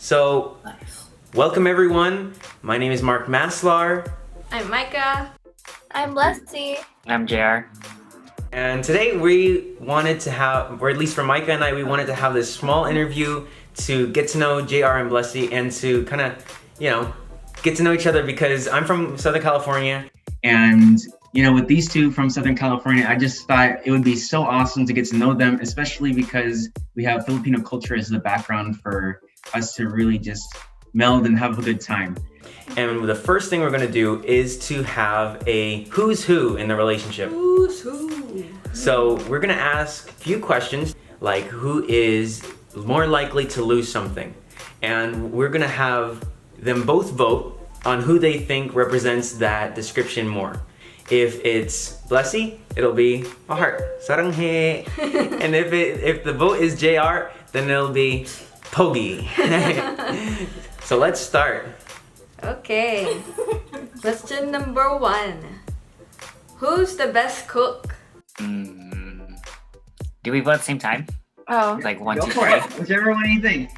So, welcome everyone. My name is Mark Maslar. I'm Micah. I'm Blessie. I'm JR. And today we wanted to have, or at least for Micah and I, we wanted to have this small interview to get to know JR and Blessie and to kind of, get to know each other because I'm from Southern California. And, with these two from Southern California, I just thought it would be so awesome to get to know them, especially because we have Filipino culture as the background for us to really just meld and have a good time. And the first thing we're going to do is to have a who's who in the relationship. Who's who? So we're going to ask a few questions like who is more likely to lose something. And we're going to have them both vote on who they think represents that description more. If it's Blessie, it'll be a heart. Saranghe. And if the vote is JR, then it'll be Pogi. So let's start. Okay. Question number 1. Who's the best cook? Do we vote at the same time? Oh. Like 1, Go 2, for 3? it. Whichever one you think.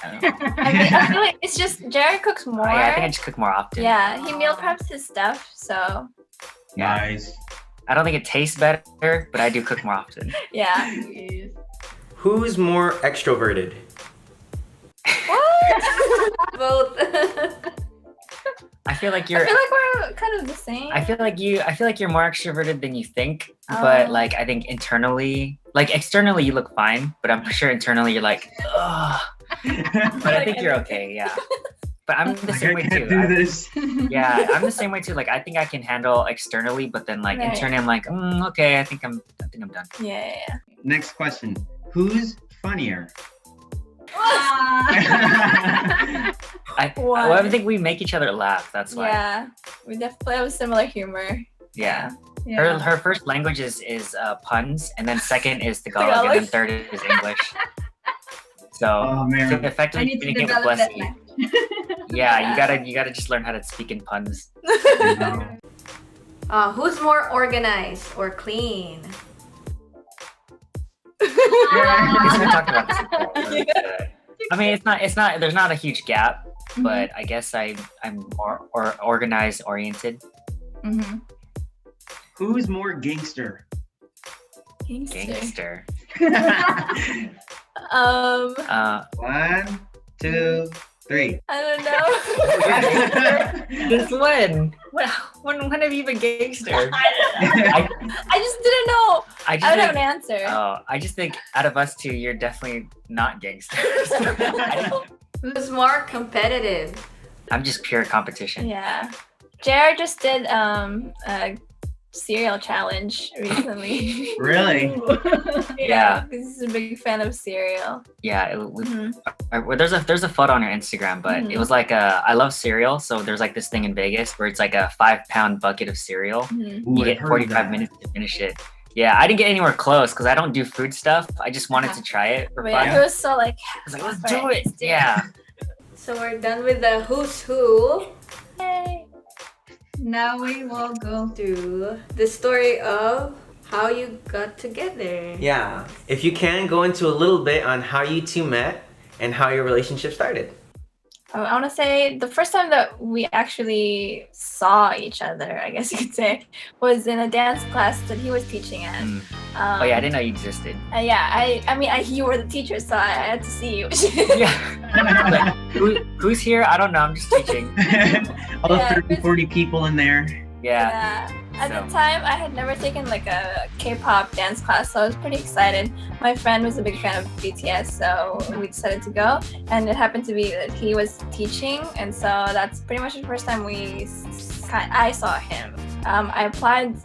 I don't know. I feel like it's just Jared cooks more. Oh, yeah, I think I just cook more often. Yeah, he meal preps his stuff, so Yeah. Nice. I don't think it tastes better, but I do cook more often. yeah. Who's more extroverted? What? Both. I feel like I you're. feel like we're kind of the same. I feel like you're more extroverted than you think, but Oh. like I think internally, like externally you look fine, but I'm sure internally you're like, ugh. But I think you're okay, yeah. But I'm the same way I can't too. do this. Yeah, I'm the same way too. Like I think I can handle externally, but then like Right. internally I'm like, okay, I think I'm done. Yeah. Next question. Who's funnier? Well, I think we make each other laugh. That's why. Yeah. We definitely have similar humor. Yeah. Yeah. Her first language is puns, and then second is Tagalog, and then third is English. So Oh man. to effectively communicate with Blessie, yeah, you gotta just learn how to speak in puns. Who's more organized or clean? I guess we talked about this before. I mean, it's not. There's not a huge gap, but I guess I'm more organized oriented. Mm-hmm. Who's more gangster? Gangster. 1, 2, 3. I don't know. Since when? When have you been gangster? I just didn't know. I don't have an answer. I just think out of us two, you're definitely not gangsters. Who's more competitive? I'm just pure competition. Yeah. Jared just did a cereal challenge recently. Really? Yeah. He's a big fan of cereal. Yeah. Mm-hmm. There's a photo on your Instagram, but it was like I love cereal. So there's like this thing in Vegas where it's like a 5-pound bucket of cereal. Mm-hmm. You get 45 minutes to finish it. Yeah, I didn't get anywhere close because I don't do food stuff. I just wanted to try it for But fun. yeah, he was so like, I was like, let's do it. Yeah. So we're done with the who's who. Yay. Now we will go through the story of how you got together. Yeah. If you can, go into a little bit on how you two met and how your relationship started. I want to say the first time that we actually saw each other, I guess you could say, was in a dance class that he was teaching at. Oh yeah, I didn't know you existed. I mean, you were the teacher, so I had to see you. Yeah. Like, who's here? I don't know. I'm just teaching. All the Yeah, 30, 40 people in there. Yeah. At the time, I had never taken like a K-pop dance class, so I was pretty excited. My friend was a big fan of BTS, so we decided to go. And it happened to be that he was teaching, and so that's pretty much the first time I saw him. I applied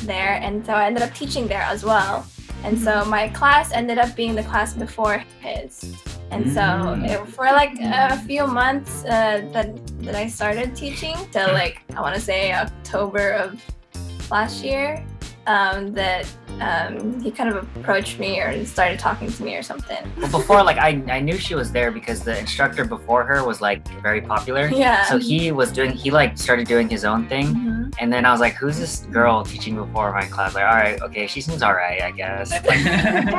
there, and so I ended up teaching there as well. And so my class ended up being the class before his. And so for like a few months that I started teaching till like, I want to say October of last year, that he kind of approached me or started talking to me or something. Well, before, like, I knew she was there because the instructor before her was like very popular. Yeah. So he like started doing his own thing. And then I was like, who's this girl teaching before my class? Like, all right, okay, she seems all right, I guess. Like,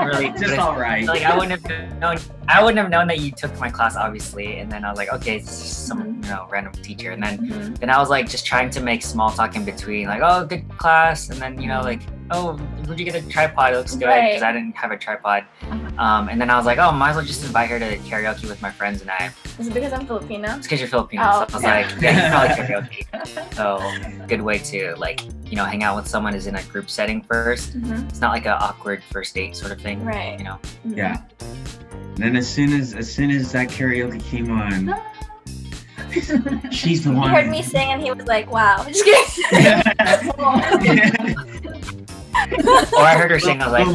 really, Just all right. Like I wouldn't have known that you took my class, obviously. And then I was like, okay, it's just some random teacher. And then I was like just trying to make small talk in between, like, oh, good class. And then like, oh, would you get a tripod? It looks good, because I didn't have a tripod. And then I was like, oh, might as well just invite her to karaoke with my friends and I. Is it because I'm Filipino? It's because you're Filipino. Oh, So I was like, yeah, you probably karaoke. So good way to like, hang out with someone is in a group setting first. It's not like an awkward first date sort of thing. Right. Yeah. And then as soon as that karaoke came on, she's the He one. heard me sing and he was like, wow. Just kidding. Or I heard her sing, I was like,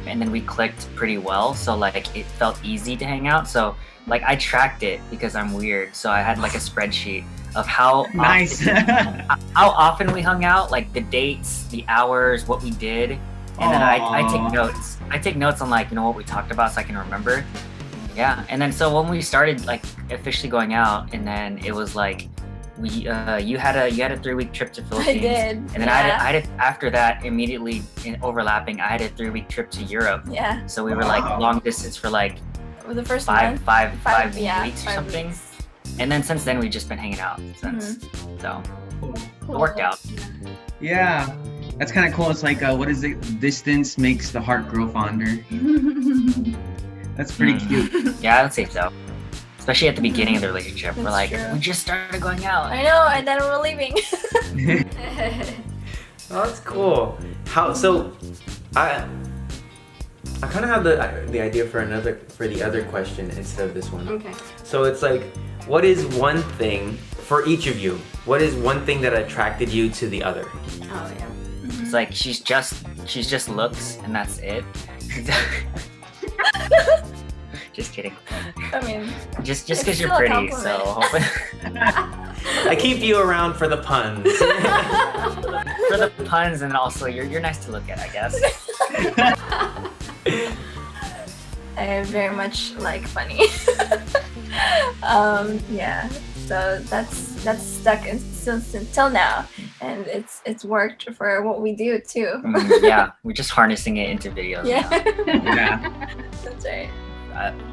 and then we clicked pretty well. So like it felt easy to hang out. So like I tracked it because I'm weird. So I had like a spreadsheet of how Nice. how often we hung out, like the dates, the hours, what we did. And then I take notes. I take notes on like, what we talked about so I can remember. Yeah. And then so when we started like officially going out, and then it was like you had a 3-week trip to Philippines. I did. And then I had after that immediately overlapping, I had a 3-week trip to Europe. Yeah. So we were like long distance for like The first five month? weeks or something. Weeks. And then since then we've just been hanging out since. So it worked out. Yeah. That's kind of cool. It's like, what is it? Distance makes the heart grow fonder. That's pretty cute. Yeah, I would say so. Especially at the beginning of the relationship. We're like, true. we just started going out. I know, and then we're leaving. Oh, that's cool. So I kind of have the idea for the other question instead of this one. Okay. So it's like, what is one thing for each of you? What is one thing that attracted you to the other? Oh yeah. It's like she's just looks and that's it. Just kidding. I mean, Just it's because you're still a pretty, so hoping I keep you around for the puns. for the puns, and also you're nice to look at, I guess. I very much like funny. Yeah. So that's stuck until now, and it's worked for what we do too. Yeah, we're just harnessing it into videos. Yeah. Yeah. That's right.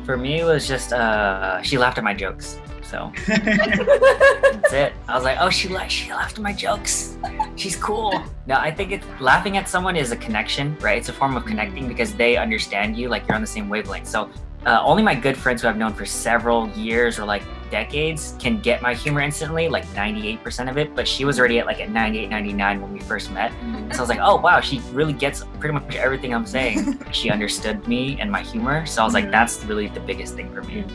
For me, it was just she laughed at my jokes. So that's it. I was like, oh, she laughed at my jokes. She's cool. No, I think laughing at someone is a connection, right? It's a form of connecting because they understand you, like you're on the same wavelength. So only my good friends who I've known for several years or like decades can get my humor instantly, like 98% of it. But she was already at 98, 99 when we first met. And so I was like, oh wow, she really gets pretty much everything I'm saying. She understood me and my humor. So I was like, that's really the biggest thing for me.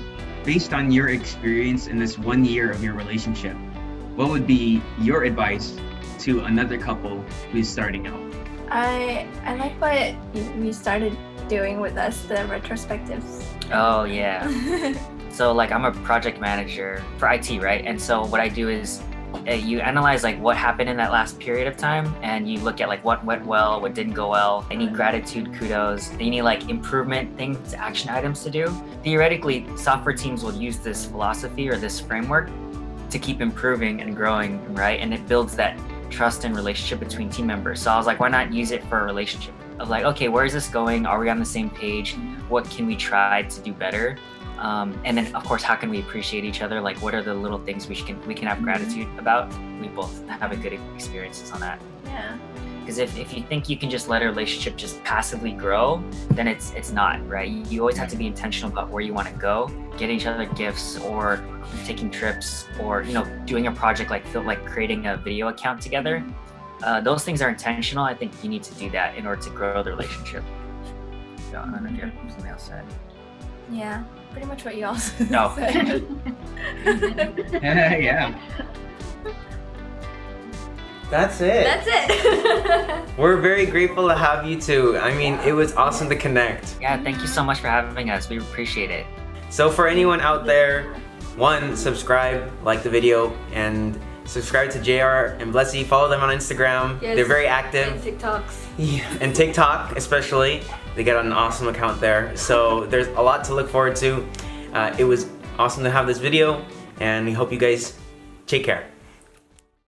Based on your experience in this 1 year of your relationship, what would be your advice to another couple who's starting out? I like what you started doing with us, the retrospectives. Oh yeah. So like I'm a project manager for IT, right? And so what I do is you analyze like what happened in that last period of time, and you look at like what went well, what didn't go well, any gratitude, kudos, any like improvement things, action items to do. Theoretically, software teams will use this philosophy or this framework to keep improving and growing, right? And it builds that trust and relationship between team members. So I was like, why not use it for a relationship? Of like, okay, where is this going? Are we on the same page? What can we try to do better? And then of course, how can we appreciate each other? Like, what are the little things we can have gratitude about? We both have a good experiences on that. Yeah. Because if you think you can just let a relationship just passively grow, then it's not, right? You always have to be intentional about where you want to go, getting each other gifts, or taking trips, or doing a project like creating a video account together. Those things are intentional. I think you need to do that in order to grow the relationship. So, I don't know if you have something else to add. Yeah. Pretty much what you all said. No. Yeah. That's it. That's it. We're very grateful to have you too. I mean, it was awesome to connect. Yeah, thank you so much for having us. We appreciate it. So for anyone out there, subscribe, like the video, and subscribe to JR and Blessie. Follow them on Instagram. Yes. They're very And active. TikToks. Yeah, and TikTok especially. They got an awesome account there. So there's a lot to look forward to. It was awesome to have this video. and we hope you guys take care.